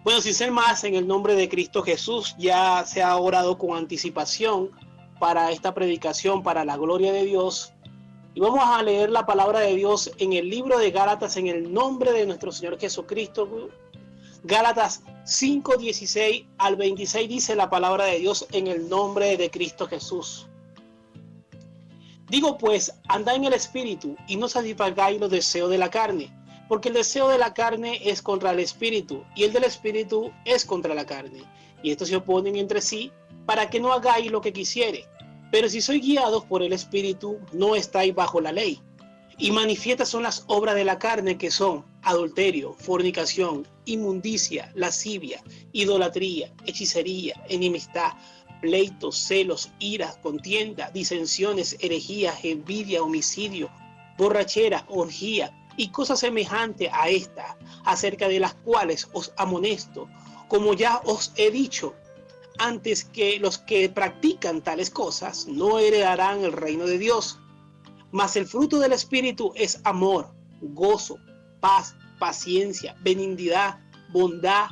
Bueno, sin ser más, en el nombre de Cristo Jesús, ya se ha orado con anticipación para esta predicación, para la gloria de Dios. Y vamos a leer la palabra de Dios en el libro de Gálatas, en el nombre de nuestro Señor Jesucristo. Gálatas 5:16 al 26 dice la palabra de Dios en el nombre de Cristo Jesús. Digo pues, andad en el Espíritu y no satisfagáis los deseos de la carne, porque el deseo de la carne es contra el Espíritu y el del Espíritu es contra la carne. Y estos se oponen entre sí para que no hagáis lo que quisiere. Pero si sois guiados por el Espíritu, no estáis bajo la ley. Y manifiestas son las obras de la carne, que son adulterio, fornicación, inmundicia, lascivia, idolatría, hechicería, enemistad, pleitos, celos, iras, contienda, disensiones, herejías, envidia, homicidio, borrachera, orgía y cosas semejantes a esta, acerca de las cuales os amonesto, como ya os he dicho antes, que los que practican tales cosas no heredarán el reino de Dios. Mas el fruto del Espíritu es amor, gozo, paz, paciencia, benignidad, bondad,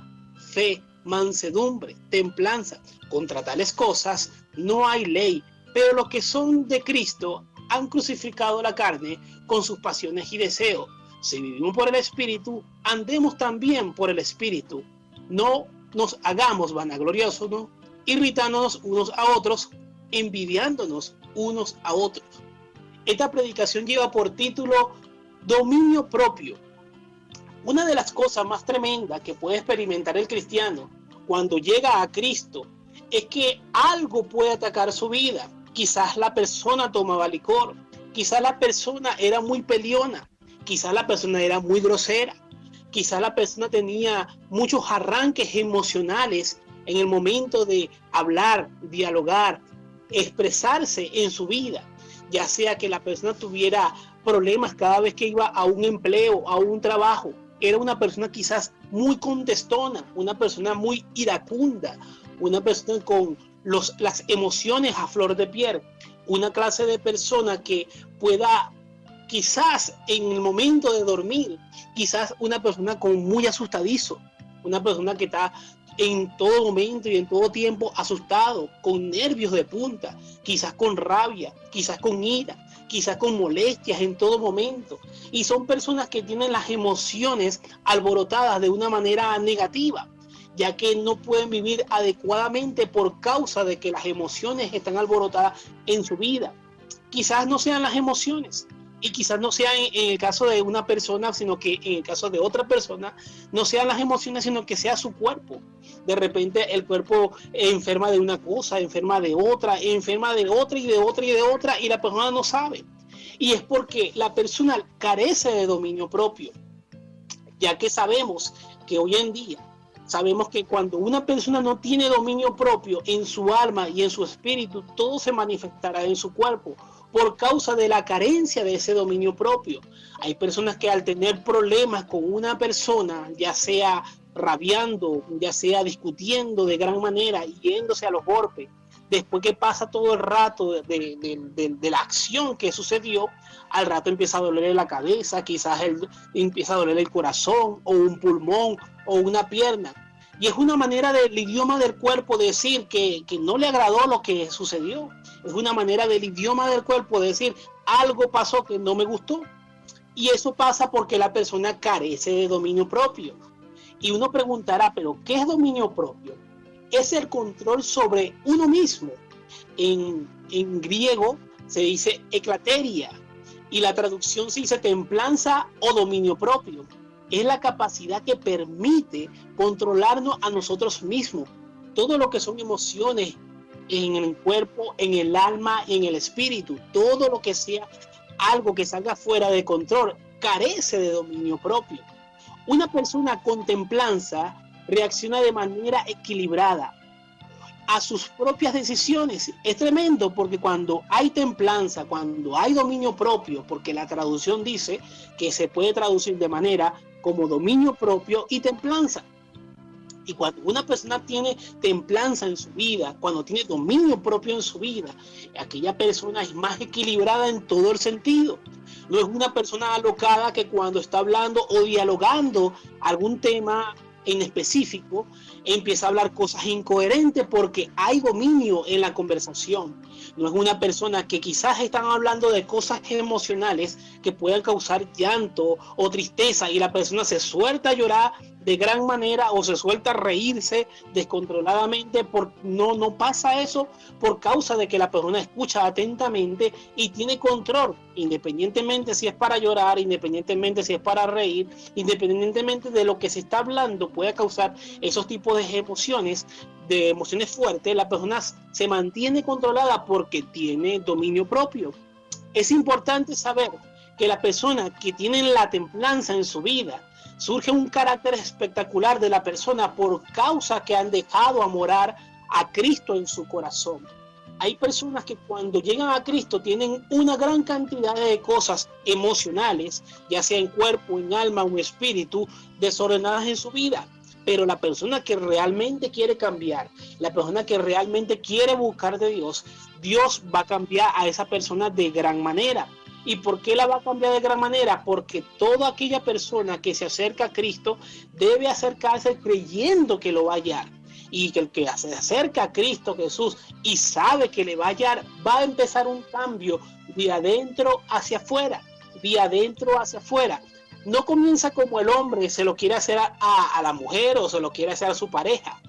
fe, mansedumbre, templanza. Contra tales cosas no hay ley, pero los que son de Cristo han crucificado la carne con sus pasiones y deseos. Si vivimos por el Espíritu, andemos también por el Espíritu. No nos hagamos vanagloriosos, ¿no? Irritándonos unos a otros, envidiándonos unos a otros. Esta predicación lleva por título Dominio propio. Una de las cosas más tremendas que puede experimentar el cristiano cuando llega a Cristo es que algo puede atacar su vida. Quizás la persona tomaba licor, quizás la persona era muy peleona, quizás la persona era muy grosera, quizás la persona tenía muchos arranques emocionales en el momento de hablar, dialogar, expresarse en su vida. Ya sea que la persona tuviera problemas cada vez que iba a un empleo, a un trabajo. Era una persona quizás muy contestona, una persona muy iracunda, una persona con las emociones a flor de piel, una clase de persona que pueda quizás en el momento de dormir, quizás una persona con muy asustadizo, una persona que está en todo momento y en todo tiempo asustado, con nervios de punta, quizás con rabia, quizás con ira, quizás con molestias en todo momento. Y son personas que tienen las emociones alborotadas de una manera negativa, ya que no pueden vivir adecuadamente por causa de que las emociones están alborotadas en su vida. Quizás no sean las emociones, y quizás no sea en el caso de una persona, sino que en el caso de otra persona, no sean las emociones, sino que sea su cuerpo. De repente el cuerpo enferma de una cosa, enferma de otra y de otra y de otra, y la persona no sabe. Y es porque la persona carece de dominio propio, ya que sabemos que hoy en día, sabemos que cuando una persona no tiene dominio propio en su alma y en su espíritu, todo se manifestará en su cuerpo por causa de la carencia de ese dominio propio. Hay personas que al tener problemas con una persona, ya sea rabiando, ya sea discutiendo de gran manera, yéndose a los golpes, después que pasa todo el rato de la acción que sucedió, al rato empieza a doler la cabeza, quizás empieza a doler el corazón o un pulmón o una pierna. Y es una manera del idioma del cuerpo decir que no le agradó lo que sucedió. Es una manera del idioma del cuerpo decir algo pasó que no me gustó. Y eso pasa porque la persona carece de dominio propio. Y uno preguntará, ¿pero qué es dominio propio? Es el control sobre uno mismo. En griego se dice eklateria y la traducción se dice templanza o dominio propio. Es la capacidad que permite controlarnos a nosotros mismos. Todo lo que son emociones en el cuerpo, en el alma y en el espíritu, todo lo que sea algo que salga fuera de control, carece de dominio propio. Una persona con templanza reacciona de manera equilibrada a sus propias decisiones. Es tremendo porque cuando hay templanza, cuando hay dominio propio, porque la traducción dice que se puede traducir de manera como dominio propio y templanza. Y cuando una persona tiene templanza en su vida, cuando tiene dominio propio en su vida, aquella persona es más equilibrada en todo el sentido. No es una persona alocada que cuando está hablando o dialogando algún tema en específico empieza a hablar cosas incoherentes porque hay dominio en la conversación. No es una persona que quizás están hablando de cosas emocionales que puedan causar llanto o tristeza y la persona se suelta a llorar de gran manera o se suelta a reírse descontroladamente. No pasa eso por causa de que la persona escucha atentamente y tiene control, independientemente si es para llorar, independientemente si es para reír, independientemente de lo que se está hablando pueda causar esos tipos de emociones fuertes. La persona se mantiene controlada porque tiene dominio propio. Es importante saber que la persona que tiene la templanza en su vida, surge un carácter espectacular de la persona por causa que han dejado a morar a Cristo en su corazón. Hay personas que cuando llegan a Cristo tienen una gran cantidad de cosas emocionales, ya sea en cuerpo, en alma o en espíritu, desordenadas en su vida. Pero la persona que realmente quiere cambiar, la persona que realmente quiere buscar de Dios, Dios va a cambiar a esa persona de gran manera. ¿Y por qué la va a cambiar de gran manera? Porque toda aquella persona que se acerca a Cristo debe acercarse creyendo que lo va a hallar. Y que el que se acerca a Cristo Jesús y sabe que le va a hallar, va a empezar un cambio de adentro hacia afuera, de adentro hacia afuera. No comienza como el hombre se lo quiere hacer a la mujer o se lo quiere hacer a su pareja,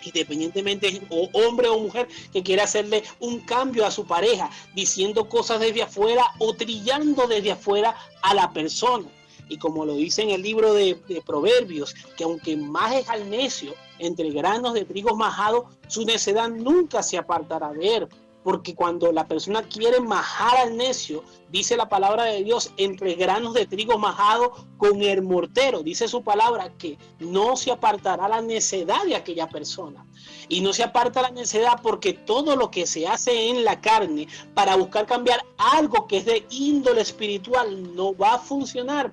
independientemente o hombre o mujer que quiera hacerle un cambio a su pareja, diciendo cosas desde afuera o trillando desde afuera a la persona. Y como lo dice en el libro de Proverbios, que aunque majes al necio entre granos de trigo majado, su necedad nunca se apartará de él. Porque cuando la persona quiere majar al necio, dice la palabra de Dios, entre granos de trigo majado con el mortero, dice su palabra que no se apartará la necedad de aquella persona. Y no se aparta la necedad porque todo lo que se hace en la carne para buscar cambiar algo que es de índole espiritual no va a funcionar,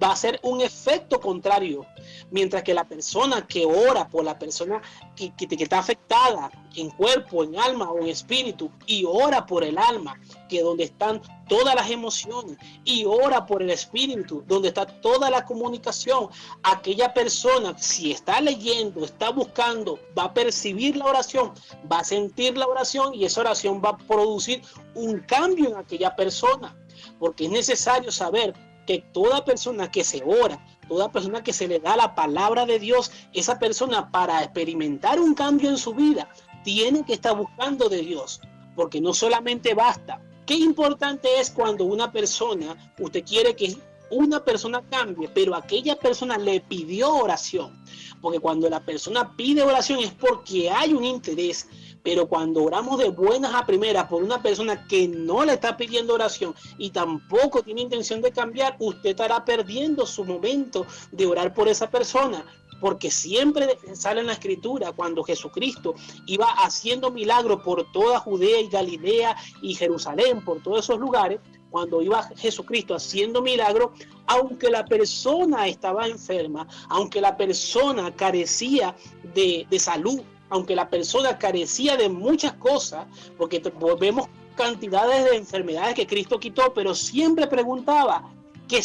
va a ser un efecto contrario. Mientras que la persona que ora por la persona que está afectada en cuerpo, en alma o en espíritu, y ora por el alma, que donde están todas las emociones, y ora por el espíritu, donde está toda la comunicación, aquella persona, si está leyendo, está buscando, va a percibir la oración, va a sentir la oración, y esa oración va a producir un cambio en aquella persona, porque es necesario saber que toda persona que se ora, toda persona que se le da la palabra de Dios, esa persona para experimentar un cambio en su vida, tiene que estar buscando de Dios, porque no solamente basta. Qué importante es cuando una persona, usted quiere que una persona cambie, pero aquella persona le pidió oración, porque cuando la persona pide oración es porque hay un interés. Pero cuando oramos de buenas a primeras por una persona que no le está pidiendo oración y tampoco tiene intención de cambiar, usted estará perdiendo su momento de orar por esa persona. Porque siempre sale en la escritura cuando Jesucristo iba haciendo milagros por toda Judea y Galilea y Jerusalén, por todos esos lugares, cuando iba Jesucristo haciendo milagros, aunque la persona estaba enferma, aunque la persona carecía de salud, aunque la persona carecía de muchas cosas, porque vemos cantidades de enfermedades que Cristo quitó, pero siempre preguntaba que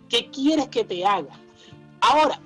¿qué quieres que te haga? Ahora,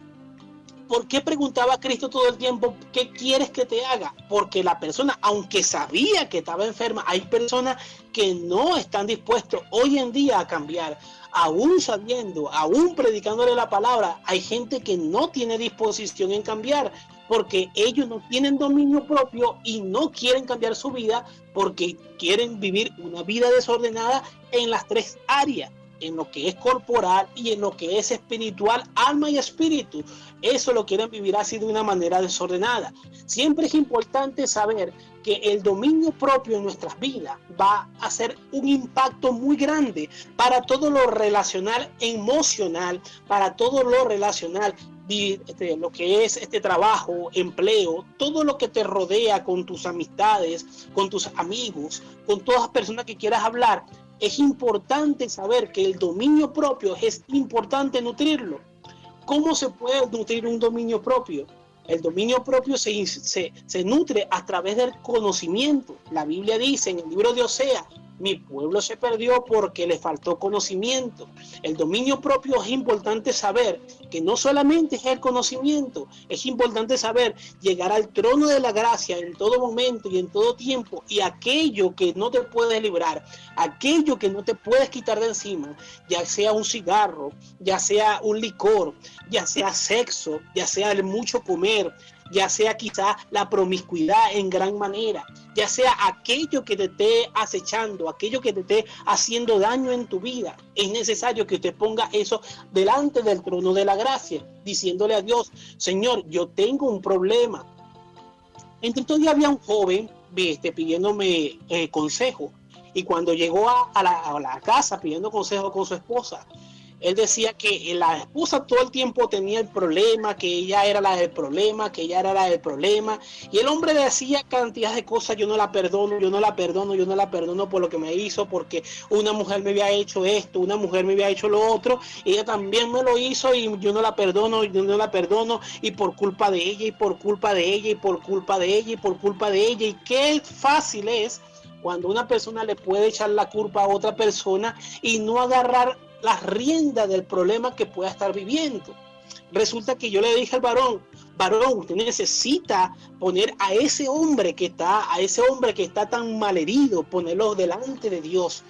¿por qué preguntaba Cristo todo el tiempo qué quieres que te haga? Porque la persona, aunque sabía que estaba enferma, hay personas que no están dispuestos hoy en día a cambiar. Aún sabiendo, aún predicándole la palabra, hay gente que no tiene disposición en cambiar porque ellos no tienen dominio propio y no quieren cambiar su vida porque quieren vivir una vida desordenada en las tres áreas, en lo que es corporal y en lo que es espiritual, alma y espíritu. Eso lo quieren vivir así de una manera desordenada. Siempre es importante saber que el dominio propio en nuestras vidas va a hacer un impacto muy grande para todo lo relacional, emocional, para todo lo relacional, lo que es trabajo, empleo, todo lo que te rodea con tus amistades, con tus amigos, con todas las personas que quieras hablar. Es importante saber que el dominio propio es importante nutrirlo. ¿Cómo se puede nutrir un dominio propio? El dominio propio se nutre a través del conocimiento. La Biblia dice en el libro de Oseas Mi pueblo se perdió porque le faltó conocimiento. El dominio propio es importante saber que no solamente es el conocimiento, es importante saber llegar al trono de la gracia en todo momento y en todo tiempo, y aquello que no te puedes librar, aquello que no te puedes quitar de encima, ya sea un cigarro, ya sea un licor, ya sea sexo, ya sea el mucho comer, ya sea quizás la promiscuidad en gran manera, ya sea aquello que te esté acechando, aquello que te esté haciendo daño en tu vida. Es necesario que usted ponga eso delante del trono de la gracia, diciéndole a Dios: Señor, yo tengo un problema. Entre estos días había un joven pidiéndome consejo, y cuando llegó a la casa pidiendo consejo con su esposa, él decía que la esposa todo el tiempo tenía el problema, que ella era la del problema, que ella era la del problema. Y el hombre decía cantidad de cosas: yo no la perdono, yo no la perdono, yo no la perdono por lo que me hizo, porque una mujer me había hecho esto, una mujer me había hecho lo otro, ella también me lo hizo y yo no la perdono, yo no la perdono, y por culpa de ella, y por culpa de ella, y por culpa de ella, y por culpa de ella. Y qué fácil es cuando una persona le puede echar la culpa a otra persona y no agarrar las riendas del problema que pueda estar viviendo. Resulta que yo le dije al varón: usted necesita poner a ese hombre que está tan malherido, ponerlo delante de Dios,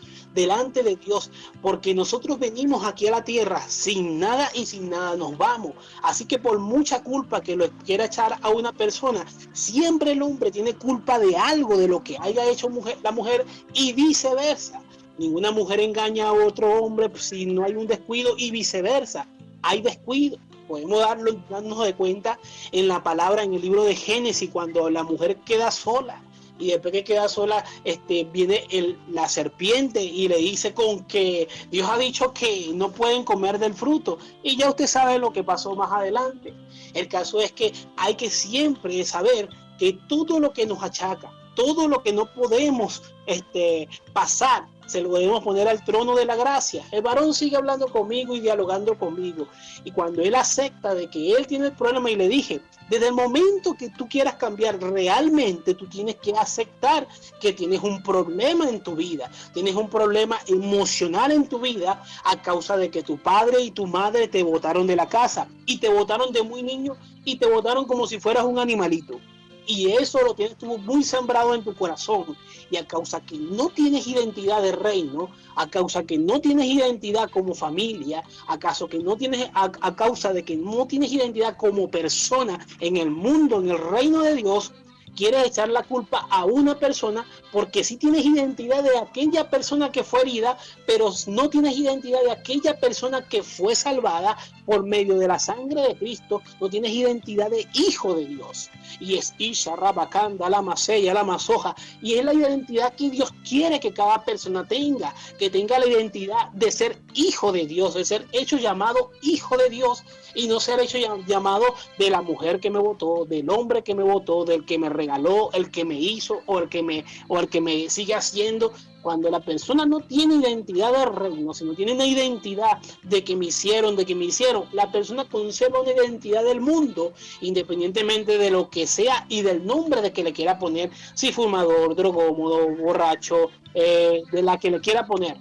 porque nosotros venimos aquí a la tierra sin nada y sin nada nos vamos. Así que por mucha culpa que lo quiera echar a una persona, siempre el hombre tiene culpa de algo, de lo que haya hecho la mujer, y viceversa. Ninguna mujer engaña a otro hombre si no hay un descuido, y viceversa. Hay descuido. Podemos darnos de cuenta en la palabra, en el libro de Génesis, cuando la mujer queda sola. Y después que queda sola, viene la serpiente y le dice con que Dios ha dicho que no pueden comer del fruto. Y ya usted sabe lo que pasó más adelante. El caso es que hay que siempre saber que todo lo que nos achaca, todo lo que no podemos pasar, se lo debemos poner al trono de la gracia. El varón sigue hablando conmigo y dialogando conmigo. Y cuando él acepta de que él tiene el problema, y le dije: desde el momento que tú quieras cambiar, realmente tú tienes que aceptar que tienes un problema en tu vida, tienes un problema emocional en tu vida a causa de que tu padre y tu madre te botaron de la casa, y te botaron de muy niño, y te botaron como si fueras un animalito. Y eso lo tienes tú muy sembrado en tu corazón. Y a causa que no tienes identidad de reino, a causa que no tienes identidad como familia, a causa de que no tienes identidad como persona en el mundo, en el reino de Dios, quieres echar la culpa a una persona, porque sí tienes identidad de aquella persona que fue herida, pero no tienes identidad de aquella persona que fue salvada por medio de la sangre de Cristo. No tienes identidad de hijo de Dios. Y es Isha, Rabacanda, la Maseya, la Masoja. Y es la identidad que Dios quiere que cada persona tenga, que tenga la identidad de ser hijo de Dios, de ser hecho llamado hijo de Dios, y no ser hecho llamado de la mujer que me votó, del hombre que me votó, del que me regaló, el que me hizo, o el que me sigue haciendo. Cuando la persona no tiene identidad de reino, sino tiene una identidad de que me hicieron, la persona conserva una identidad del mundo, independientemente de lo que sea y del nombre de que le quiera poner, si fumador, drogómodo, borracho, de la que le quiera poner.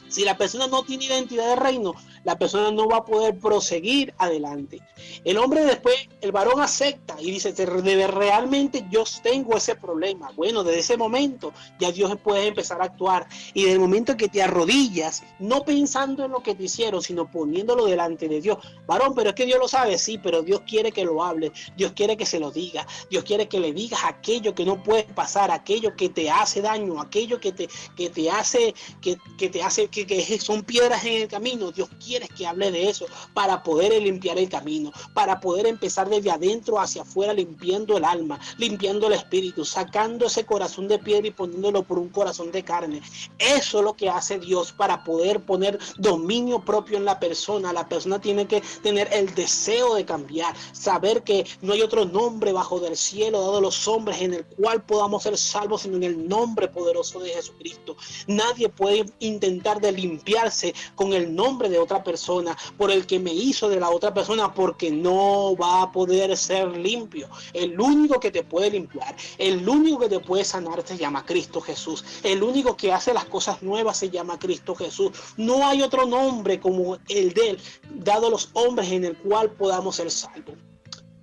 Si la persona no tiene identidad de reino, la persona no va a poder proseguir adelante. El hombre después, el varón acepta y dice: realmente yo tengo ese problema. Bueno, desde ese momento ya Dios puede empezar a actuar. Y desde el momento que te arrodillas, no pensando en lo que te hicieron, sino poniéndolo delante de Dios. Varón, pero es que Dios lo sabe, sí, pero Dios quiere que lo hable, Dios quiere que se lo diga, Dios quiere que le digas aquello que no puedes pasar, aquello que te hace daño, aquello que te hace, que son piedras en el camino. Dios quiere que hable de eso para poder limpiar el camino, para poder empezar desde adentro hacia afuera, limpiando el alma, limpiando el espíritu, sacando ese corazón de piedra y poniéndolo por un corazón de carne. Eso es lo que hace Dios para poder poner dominio propio en la persona. La persona tiene que tener el deseo de cambiar, saber que no hay otro nombre bajo del cielo dado a los hombres en el cual podamos ser salvos, sino en el nombre poderoso de Jesucristo. Nadie puede intentar de limpiarse con el nombre de otra otra persona, por el que me hizo de la otra persona, porque no va a poder ser limpio. El único que te puede limpiar, el único que te puede sanar se llama Cristo Jesús. El único que hace las cosas nuevas se llama Cristo Jesús. No hay otro nombre como el de él, dado a los hombres, en el cual podamos ser salvos.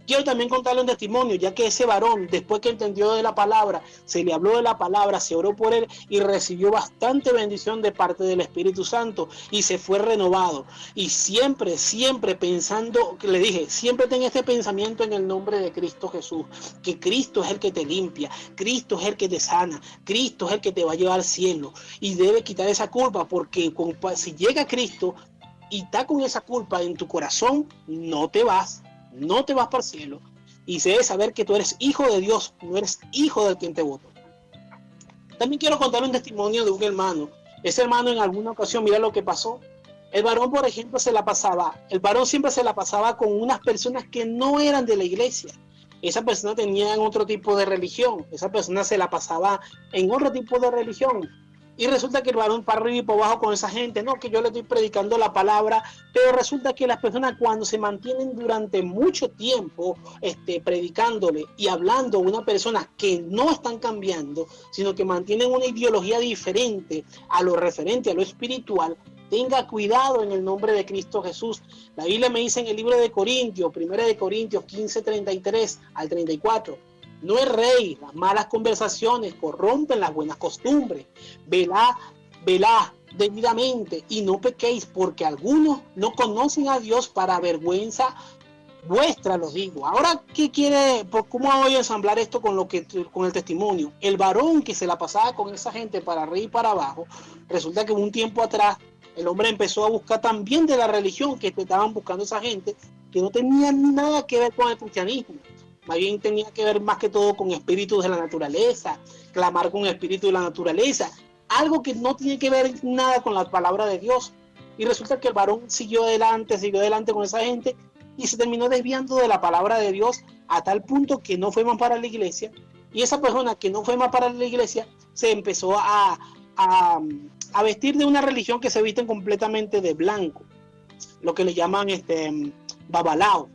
Quiero también contarle un testimonio, ya que ese varón, después que entendió de la palabra, se le habló de la palabra, se oró por él y recibió bastante bendición de parte del Espíritu Santo y se fue renovado. Y siempre, siempre pensando, le dije, siempre ten este pensamiento en el nombre de Cristo Jesús, que Cristo es el que te limpia, Cristo es el que te sana, Cristo es el que te va a llevar al cielo y debe quitar esa culpa, porque si llega Cristo y está con esa culpa en tu corazón, no te vas para el cielo, y se debe saber que tú eres hijo de Dios, no eres hijo del quien te votó. También quiero contar un testimonio de un hermano. Ese hermano en alguna ocasión, mira lo que pasó. El varón, por ejemplo, el varón siempre se la pasaba con unas personas que no eran de la iglesia. Esa persona tenía otro tipo de religión, esa persona se la pasaba en otro tipo de religión. Y resulta que el varón para arriba y para abajo con esa gente, no, que yo le estoy predicando la palabra, pero resulta que las personas cuando se mantienen durante mucho tiempo predicándole y hablando a una persona que no están cambiando, sino que mantienen una ideología diferente a lo referente a lo espiritual, tenga cuidado en el nombre de Cristo Jesús. La Biblia me dice en el libro de Corintios, 1 de Corintios 15, 33 al 34, no es rey, las malas conversaciones corrompen las buenas costumbres. Velad debidamente y no pequéis, porque algunos no conocen a Dios, para vergüenza vuestra, los digo. Ahora, ¿qué quiere? ¿Cómo voy a ensamblar esto con el testimonio? El varón que se la pasaba con esa gente para arriba y para abajo, resulta que un tiempo atrás el hombre empezó a buscar también de la religión que estaban buscando esa gente, que no tenía nada que ver con el cristianismo. Más bien tenía que ver más que todo con espíritus de la naturaleza, clamar con espíritus de la naturaleza, algo que no tiene que ver nada con la palabra de Dios. Y resulta que el varón siguió adelante con esa gente y se terminó desviando de la palabra de Dios a tal punto que no fue más para la iglesia. Y esa persona que no fue más para la iglesia se empezó a vestir de una religión que se visten completamente de blanco, lo que le llaman babalao.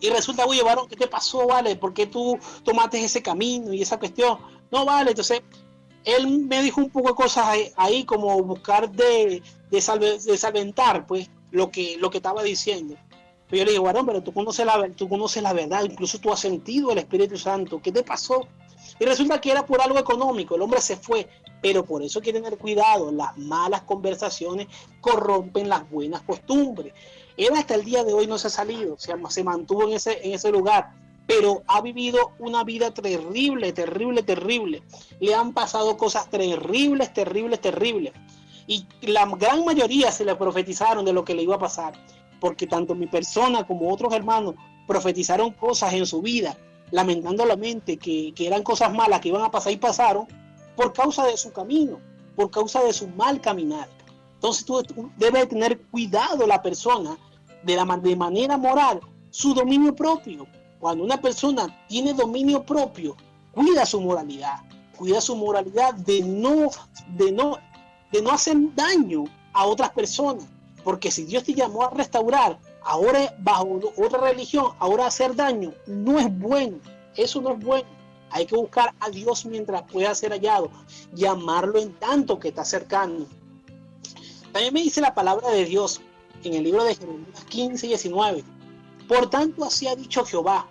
Y resulta, oye, varón, ¿qué te pasó, vale? ¿Por qué tú tomaste ese camino y esa cuestión? No, vale, entonces él me dijo un poco de cosas ahí como buscar de salventar, pues, lo que estaba diciendo. Pero yo le dije, varón, pero tú conoces la verdad, incluso tú has sentido el Espíritu Santo, ¿qué te pasó? Y resulta que era por algo económico, el hombre se fue, pero por eso hay que tener cuidado, las malas conversaciones corrompen las buenas costumbres. Él hasta el día de hoy no se ha salido, se mantuvo en ese lugar, pero ha vivido una vida terrible. Le han pasado cosas terribles. Y la gran mayoría se le profetizaron de lo que le iba a pasar, porque tanto mi persona como otros hermanos profetizaron cosas en su vida, lamentando la mente que eran cosas malas que iban a pasar y pasaron por causa de su camino, por causa de su mal caminar. Entonces tú debes tener cuidado la persona de manera moral, su dominio propio. Cuando una persona tiene dominio propio, cuida su moralidad de no hacer daño a otras personas, porque si Dios te llamó a restaurar, ahora bajo otra religión, ahora hacer daño, no es bueno, eso no es bueno. Hay que buscar a Dios mientras pueda ser hallado, llamarlo en tanto que está cercano. También me dice la palabra de Dios en el libro de Jeremías 15 y 19. Por tanto, así ha dicho Jehová,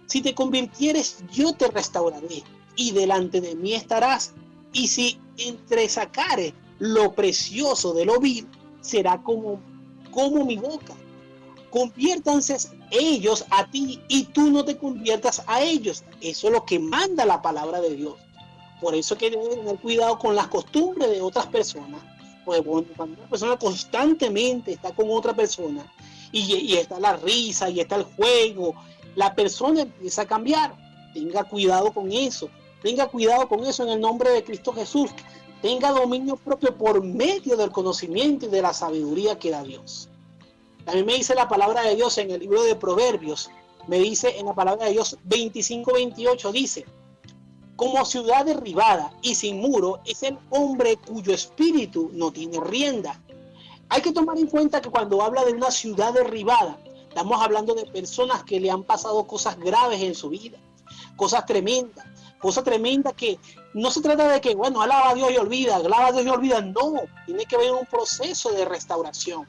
si te convirtieres, yo te restauraré, y delante de mí estarás, y si entresacares lo precioso de lo vil, será como mi boca. Conviértanse ellos a ti, y tú no te conviertas a ellos. Eso es lo que manda la palabra de Dios. Por eso hay que tener cuidado con las costumbres de otras personas. Pues cuando una persona constantemente está con otra persona y está la risa y está el juego, la persona empieza a cambiar. Tenga cuidado con eso. Tenga cuidado con eso en el nombre de Cristo Jesús. Tenga dominio propio por medio del conocimiento y de la sabiduría que da Dios. También me dice la palabra de Dios en el libro de Proverbios. Me dice en la palabra de Dios 25-28, dice: como ciudad derribada y sin muro es el hombre cuyo espíritu no tiene rienda. Hay que tomar en cuenta que cuando habla de una ciudad derribada, estamos hablando de personas que le han pasado cosas graves en su vida, cosas tremendas que no se trata de que, bueno, alaba a Dios y olvida, no, tiene que haber un proceso de restauración.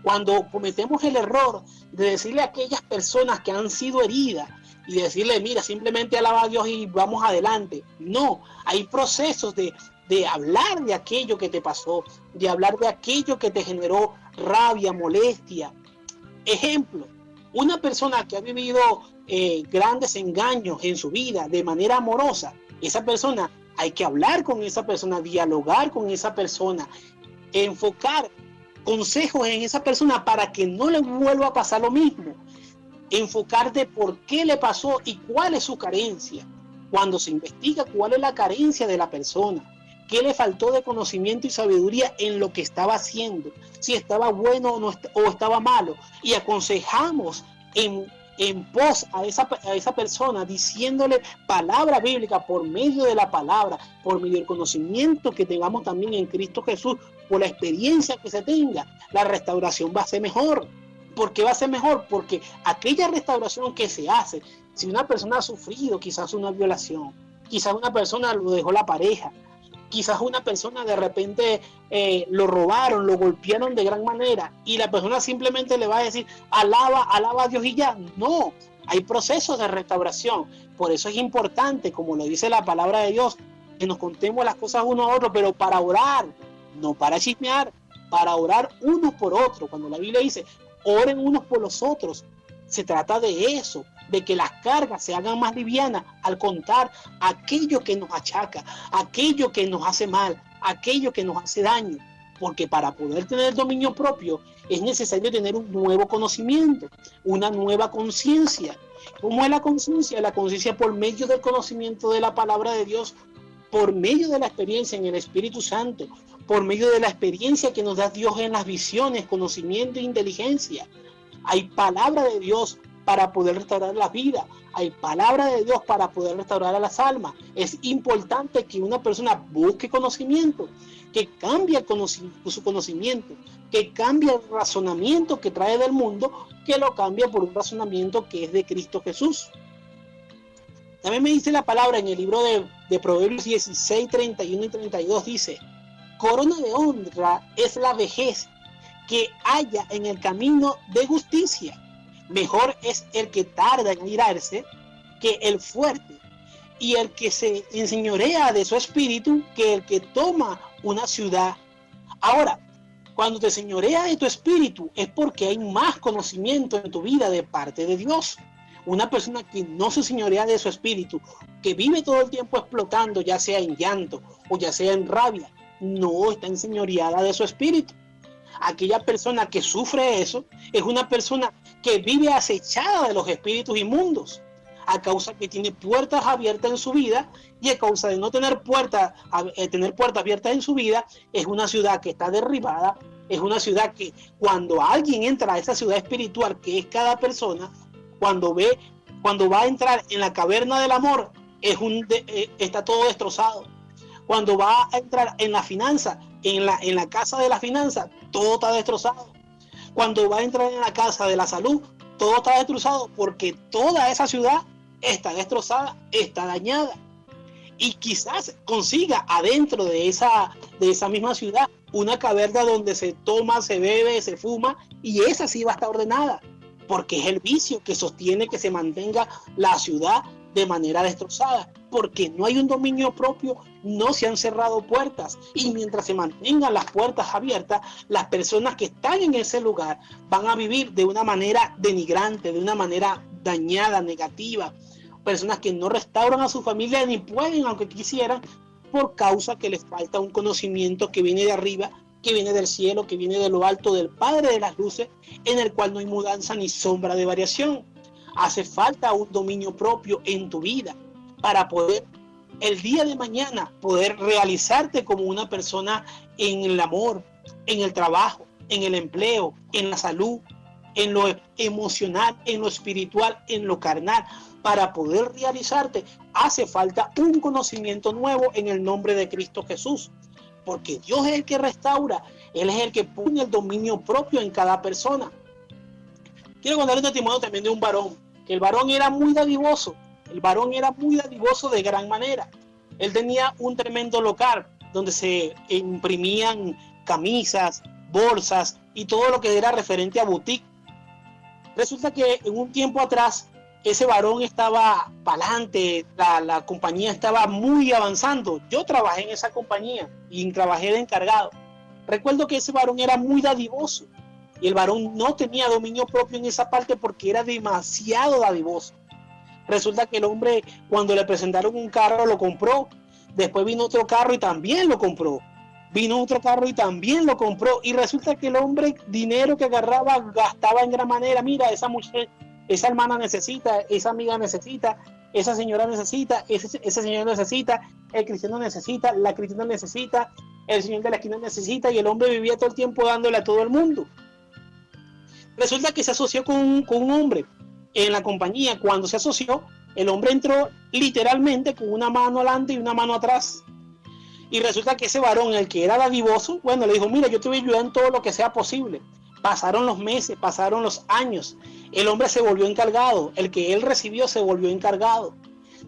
Cuando cometemos el error de decirle a aquellas personas que han sido heridas y decirle, mira, simplemente alaba a Dios y vamos adelante. No, hay procesos de hablar de aquello que te pasó, de hablar de aquello que te generó rabia, molestia. Ejemplo, una persona que ha vivido grandes engaños en su vida de manera amorosa, esa persona, hay que hablar con esa persona, dialogar con esa persona, enfocar consejos en esa persona para que no le vuelva a pasar lo mismo, enfocar de por qué le pasó y cuál es su carencia. Cuando se investiga cuál es la carencia de la persona, qué le faltó de conocimiento y sabiduría en lo que estaba haciendo, si estaba bueno o estaba malo, y aconsejamos en pos a esa persona, diciéndole palabra bíblica por medio de la palabra, por medio del conocimiento que tengamos también en Cristo Jesús, por la experiencia que se tenga, la restauración va a ser mejor. ¿Por qué va a ser mejor? Porque aquella restauración que se hace, si una persona ha sufrido quizás una violación, quizás una persona lo dejó la pareja, quizás una persona de repente lo robaron, lo golpearon de gran manera y la persona simplemente le va a decir alaba a Dios y ya. No, hay procesos de restauración. Por eso es importante, como lo dice la palabra de Dios, que nos contemos las cosas uno a otro, pero para orar, no para chismear, para orar unos por otros. Cuando la Biblia dice oren unos por los otros, se trata de eso, de que las cargas se hagan más livianas al contar aquello que nos achaca, aquello que nos hace mal, aquello que nos hace daño. Porque para poder tener dominio propio es necesario tener un nuevo conocimiento, una nueva conciencia. ¿Cómo es la conciencia? La conciencia por medio del conocimiento de la palabra de Dios, por medio de la experiencia en el Espíritu Santo, por medio de la experiencia que nos da Dios en las visiones, conocimiento e inteligencia. Hay palabra de Dios para poder restaurar la vida, hay palabra de Dios para poder restaurar a las almas. Es importante que una persona busque conocimiento, que cambie su conocimiento, que cambie el razonamiento que trae del mundo, que lo cambie por un razonamiento que es de Cristo Jesús. También me dice la palabra en el libro de Proverbios 16, 31 y 32, dice, corona de honra es la vejez que haya en el camino de justicia. Mejor es el que tarda en irarse que el fuerte, y el que se enseñorea de su espíritu que el que toma una ciudad. Ahora, cuando te señoreas de tu espíritu es porque hay más conocimiento en tu vida de parte de Dios. Una persona que no se señorea de su espíritu, que vive todo el tiempo explotando, ya sea en llanto o ya sea en rabia, no está enseñoreada de su espíritu. Aquella persona que sufre eso es una persona que vive acechada de los espíritus inmundos, a causa que tiene puertas abiertas en su vida, y a causa de no tener puertas abiertas en su vida, es una ciudad que está derribada, es una ciudad que cuando alguien entra a esa ciudad espiritual que es cada persona, cuando va a entrar en la caverna del amor, está todo destrozado. Cuando va a entrar en la finanza, en la casa de la finanza, todo está destrozado. Cuando va a entrar en la casa de la salud, todo está destrozado, porque toda esa ciudad está destrozada, está dañada. Y quizás consiga adentro de esa misma ciudad una caverna donde se toma, se bebe, se fuma, y esa sí va a estar ordenada, porque es el vicio que sostiene que se mantenga la ciudad de manera destrozada, porque no hay un dominio propio, no se han cerrado puertas, y mientras se mantengan las puertas abiertas, las personas que están en ese lugar van a vivir de una manera denigrante, de una manera dañada, negativa. Personas que no restauran a su familia ni pueden, aunque quisieran, por causa que les falta un conocimiento que viene de arriba, que viene del cielo, que viene de lo alto, del Padre de las luces, en el cual no hay mudanza ni sombra de variación. Hace falta un dominio propio en tu vida para poder el día de mañana poder realizarte como una persona en el amor, en el trabajo, en el empleo, en la salud, en lo emocional, en lo espiritual, en lo carnal. Para poder realizarte hace falta un conocimiento nuevo en el nombre de Cristo Jesús. porque Dios es el que restaura, Él es el que pone el dominio propio en cada persona. Quiero contar un testimonio también de un varón, que el varón era muy dadivoso, de gran manera. Él tenía un tremendo local donde se imprimían camisas, bolsas y todo lo que era referente a boutique. Resulta que en un tiempo atrás ese varón estaba para adelante, la compañía estaba muy avanzando. Yo trabajé en esa compañía y trabajé de encargado. Recuerdo que ese varón era muy dadivoso y el varón no tenía dominio propio en esa parte porque era demasiado dadivoso. Resulta que el hombre, cuando le presentaron un carro, lo compró. Después vino otro carro y también lo compró. Vino otro carro y también lo compró. Y resulta que el hombre, dinero que agarraba, gastaba en gran manera. Mira, esa mujer, esa hermana necesita, esa amiga necesita, esa señora necesita, ese señor necesita, el cristiano necesita, la cristiana necesita, el señor de la esquina necesita. Y el hombre vivía todo el tiempo dándole a todo el mundo. Resulta que se asoció con un hombre en la compañía. Cuando se asoció, el hombre entró literalmente con una mano adelante y una mano atrás. Y resulta que ese varón, el que era dadivoso, bueno, le dijo, mira, yo te voy a ayudar en todo lo que sea posible. Pasaron los meses, pasaron los años. El hombre se volvió encargado. El que él recibió se volvió encargado.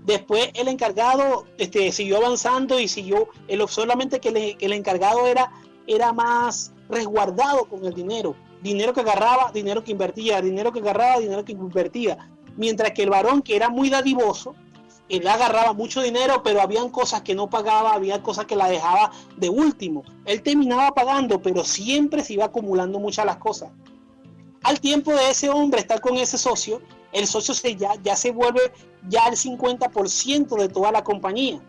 Después el encargado siguió avanzando y siguió, solamente que el encargado era más resguardado con el dinero. Dinero que agarraba, dinero que invertía, dinero que agarraba, dinero que invertía. Mientras que el varón, que era muy dadivoso, él agarraba mucho dinero, pero habían cosas que no pagaba, había cosas que la dejaba de último. Él terminaba pagando, pero siempre se iba acumulando muchas las cosas. Al tiempo de ese hombre estar con ese socio, el socio ya se vuelve ya el 50% de toda la compañía.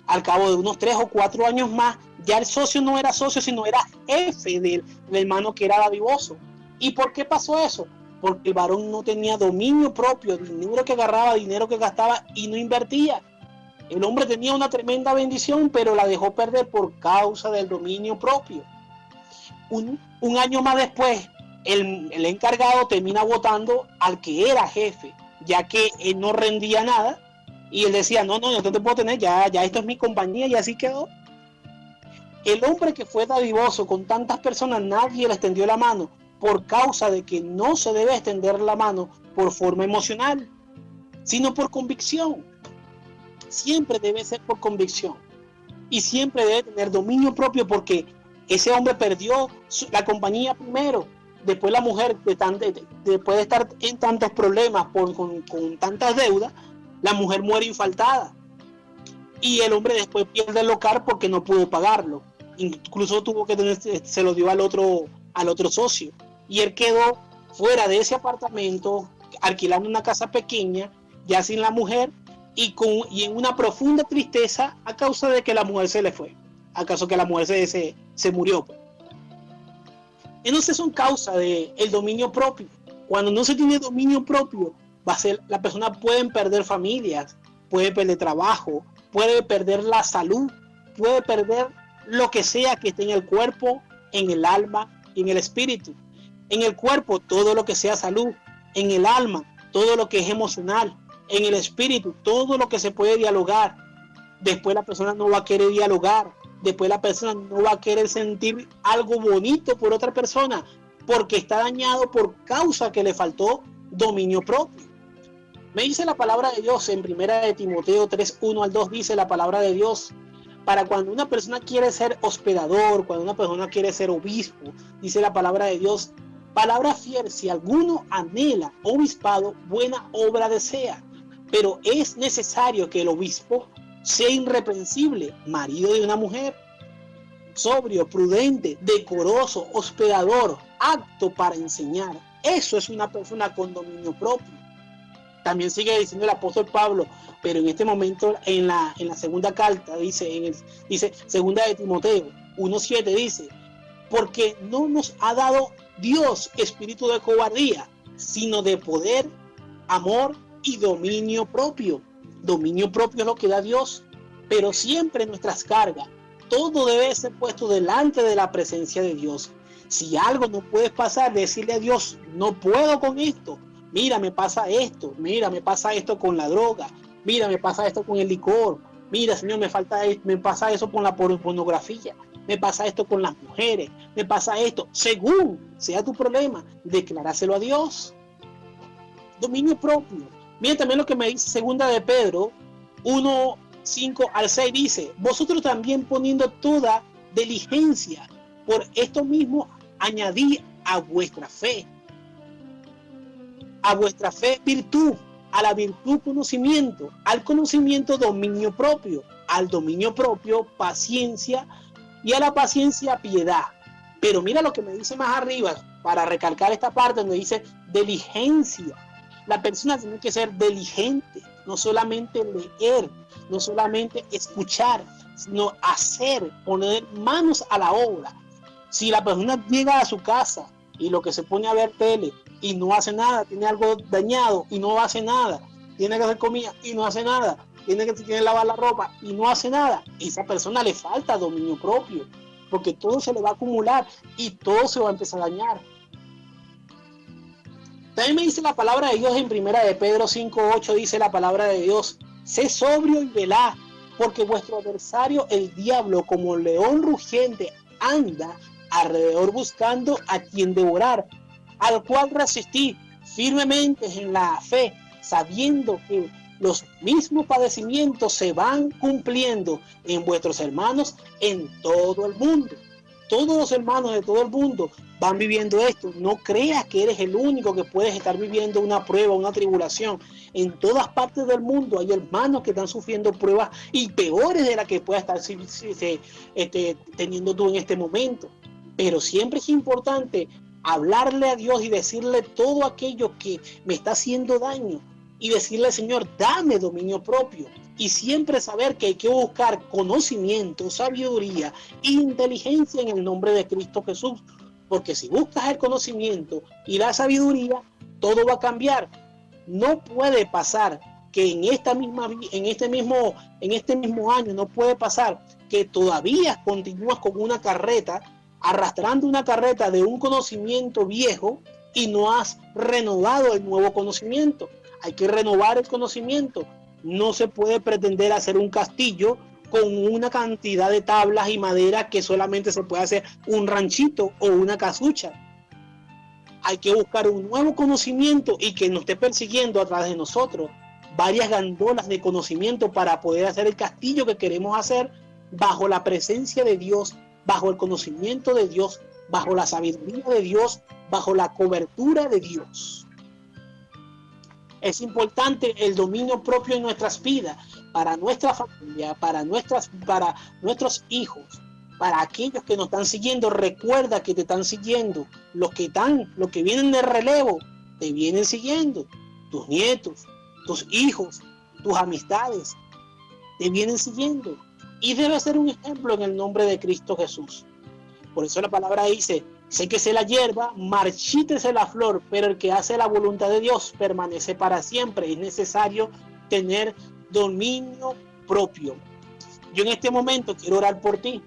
Al cabo de unos 3 o 4 años más, ya el socio no era socio, sino era jefe del hermano que era dadivoso. ¿Y por qué pasó eso? Porque el varón no tenía dominio propio, dinero que agarraba, dinero que gastaba y no invertía. El hombre tenía una tremenda bendición, pero la dejó perder por causa del dominio propio. Un año más después, el encargado termina votando al que era jefe, ya que él no rendía nada. Y él decía, no te puedo tener, ya esto es mi compañía, y así quedó. El hombre que fue dadivoso con tantas personas, nadie le extendió la mano, por causa de que no se debe extender la mano por forma emocional, sino por convicción. Siempre debe ser por convicción. Y siempre debe tener dominio propio, porque ese hombre perdió la compañía primero. Después la mujer, después de estar en tantos problemas con tantas deudas, la mujer muere infaltada. Y el hombre después pierde el local porque no pudo pagarlo. Incluso tuvo que se lo dio al otro socio. Y él quedó fuera de ese apartamento, alquilando una casa pequeña, ya sin la mujer, y en una profunda tristeza a causa de que la mujer se le fue. A causa que la mujer se murió. Entonces son causa del dominio propio. Cuando no se tiene dominio propio, la persona puede perder familias, puede perder trabajo, puede perder la salud, puede perder lo que sea que esté en el cuerpo, en el alma y en el espíritu. En el cuerpo, todo lo que sea salud. En el alma, todo lo que es emocional. En el espíritu, todo lo que se puede dialogar. Después la persona no va a querer dialogar. Después la persona no va a querer sentir algo bonito por otra persona, porque está dañado por causa que le faltó dominio propio. Me dice la palabra de Dios en 1 de Timoteo 3, 1 al 2, dice la palabra de Dios, para cuando una persona quiere ser hospedador, cuando una persona quiere ser obispo, dice la palabra de Dios, palabra fiel, si alguno anhela obispado, buena obra desea, pero es necesario que el obispo sea irreprensible, marido de una mujer, sobrio, prudente, decoroso, hospedador, apto para enseñar. Eso es una persona con dominio propio. También sigue diciendo el apóstol Pablo, pero en este momento en la segunda carta dice segunda de Timoteo 1:7 dice, porque no nos ha dado Dios espíritu de cobardía, sino de poder, amor y dominio propio. Dominio propio es lo que da Dios, pero siempre nuestras cargas, todo debe ser puesto delante de la presencia de Dios. Si algo no puedes pasar, decirle a Dios, no puedo con esto. Mira, me pasa esto con la droga, mira, me pasa esto con el licor, mira, Señor, me pasa eso con la pornografía. me pasa esto con las mujeres, me pasa esto. Según sea tu problema, declaráselo a Dios. Dominio propio. Miren también lo que me dice segunda de Pedro 1, 5 al 6 dice, vosotros también poniendo toda diligencia, por esto mismo añadí a vuestra fe virtud, a la virtud conocimiento, al conocimiento dominio propio, al dominio propio paciencia y a la paciencia piedad. Pero mira lo que me dice más arriba, para recalcar esta parte donde dice diligencia. La persona tiene que ser diligente, no solamente leer, no solamente escuchar, sino hacer, poner manos a la obra. Si la persona llega a su casa y lo que se pone a ver tele y no hace nada, tiene algo dañado y no hace nada, tiene que hacer comida y no hace nada, tiene que lavar la ropa y no hace nada, esa persona le falta dominio propio, porque todo se le va a acumular y todo se va a empezar a dañar. También me dice la palabra de Dios en primera de Pedro 5:8, dice la palabra de Dios, sé sobrio y velá, porque vuestro adversario el diablo como león rugiente anda alrededor buscando a quien devorar, al cual resistí firmemente en la fe, sabiendo que los mismos padecimientos se van cumpliendo en vuestros hermanos en todo el mundo. Todos los hermanos de todo el mundo van viviendo esto. No creas que eres el único que puedes estar viviendo una prueba, una tribulación. En todas partes del mundo hay hermanos que están sufriendo pruebas y peores de las que puedas estar teniendo tú en este momento. Pero siempre es importante hablarle a Dios y decirle todo aquello que me está haciendo daño y decirle, Señor, dame dominio propio. Y siempre saber que hay que buscar conocimiento, sabiduría e inteligencia en el nombre de Cristo Jesús. Porque si buscas el conocimiento y la sabiduría, todo va a cambiar. No puede pasar que en este mismo año no puede pasar que todavía continúas con una carreta, arrastrando una carreta de un conocimiento viejo y no has renovado el nuevo conocimiento. Hay que renovar el conocimiento. No se puede pretender hacer un castillo con una cantidad de tablas y madera que solamente se puede hacer un ranchito o una casucha. Hay que buscar un nuevo conocimiento y que nos esté persiguiendo atrás de nosotros varias gandolas de conocimiento para poder hacer el castillo que queremos hacer bajo la presencia de Dios, bajo el conocimiento de Dios, bajo la sabiduría de Dios, bajo la cobertura de Dios. Es importante el dominio propio en nuestras vidas, para nuestra familia, para nuestros hijos, para aquellos que nos están siguiendo. Recuerda que te están siguiendo. Los que vienen de relevo, te vienen siguiendo. Tus nietos, tus hijos, tus amistades, te vienen siguiendo. Y debe ser un ejemplo en el nombre de Cristo Jesús. Por eso la palabra dice, séquese la hierba, marchítese la flor, pero el que hace la voluntad de Dios permanece para siempre. Es necesario tener dominio propio. Yo en este momento quiero orar por ti,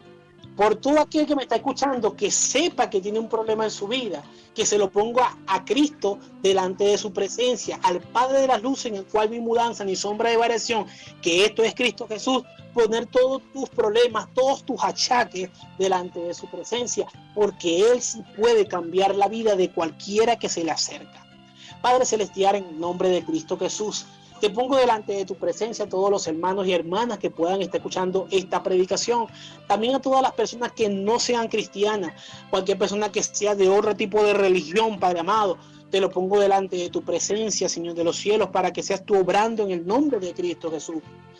por todo aquel que me está escuchando, que sepa que tiene un problema en su vida, que se lo ponga a Cristo delante de su presencia, al Padre de las luces, en el cual vi mudanza ni sombra de variación, que esto es Cristo Jesús. Poner todos tus problemas, todos tus achaques delante de su presencia, porque Él sí puede cambiar la vida de cualquiera que se le acerca. Padre Celestial, en el nombre de Cristo Jesús, te pongo delante de tu presencia a todos los hermanos y hermanas que puedan estar escuchando esta predicación. También a todas las personas que no sean cristianas, cualquier persona que sea de otro tipo de religión, Padre amado. Te lo pongo delante de tu presencia, Señor de los cielos, para que seas tú obrando en el nombre de Cristo Jesús.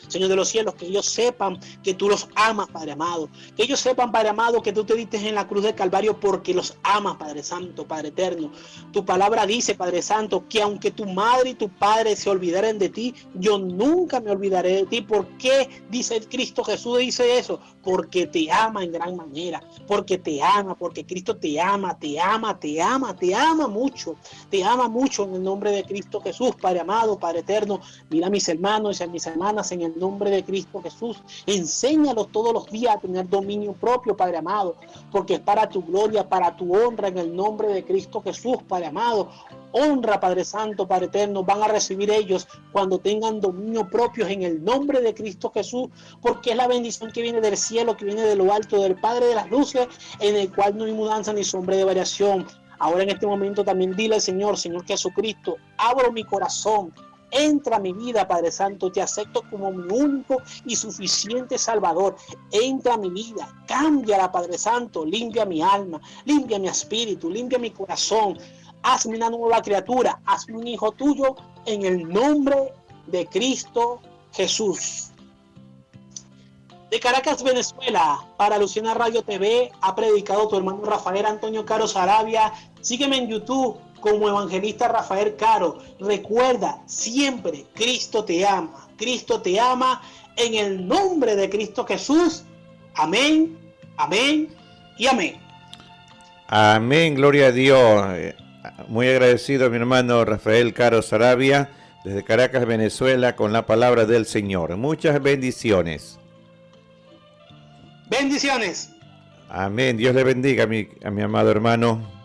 Señor de los cielos, que ellos sepan que tú los amas, Padre amado. Que ellos sepan, Padre amado, que tú te diste en la cruz del Calvario porque los amas, Padre Santo, Padre Eterno. Tu palabra dice, Padre Santo, que aunque tu madre y tu padre se olvidaren de ti, yo nunca me olvidaré de ti. ¿Por qué dice Cristo Jesús? Dice eso, porque te ama en gran manera, porque te ama, porque Cristo te ama, te ama, te ama, te ama mucho. Te ama mucho en el nombre de Cristo Jesús, Padre amado, Padre eterno. Mira a mis hermanos y a mis hermanas en el nombre de Cristo Jesús. Enséñalos todos los días a tener dominio propio, Padre amado, porque es para tu gloria, para tu honra, en el nombre de Cristo Jesús, Padre amado. Honra, Padre Santo, Padre Eterno, van a recibir ellos cuando tengan dominio propio en el nombre de Cristo Jesús, porque es la bendición que viene del cielo, que viene de lo alto, del Padre de las luces, en el cual no hay mudanza ni sombra de variación. Ahora en este momento también dile al Señor, Señor Jesucristo, abro mi corazón, entra a mi vida, Padre Santo, te acepto como mi único y suficiente Salvador. Entra a mi vida, cámbiala, Padre Santo, limpia mi alma, limpia mi espíritu, limpia mi corazón. Hazme una nueva criatura, hazme un hijo tuyo en el nombre de Cristo Jesús. De Caracas, Venezuela, para Luciana Radio TV, ha predicado tu hermano Rafael Antonio Caro Saravia. Sígueme en YouTube como Evangelista Rafael Caro. Recuerda, siempre Cristo te ama, en el nombre de Cristo Jesús. Amén, amén y amén. Amén, gloria a Dios. Muy agradecido a mi hermano Rafael Caro Saravia, desde Caracas, Venezuela, con la palabra del Señor. Muchas bendiciones. Bendiciones. Amén. Dios le bendiga a mi amado hermano.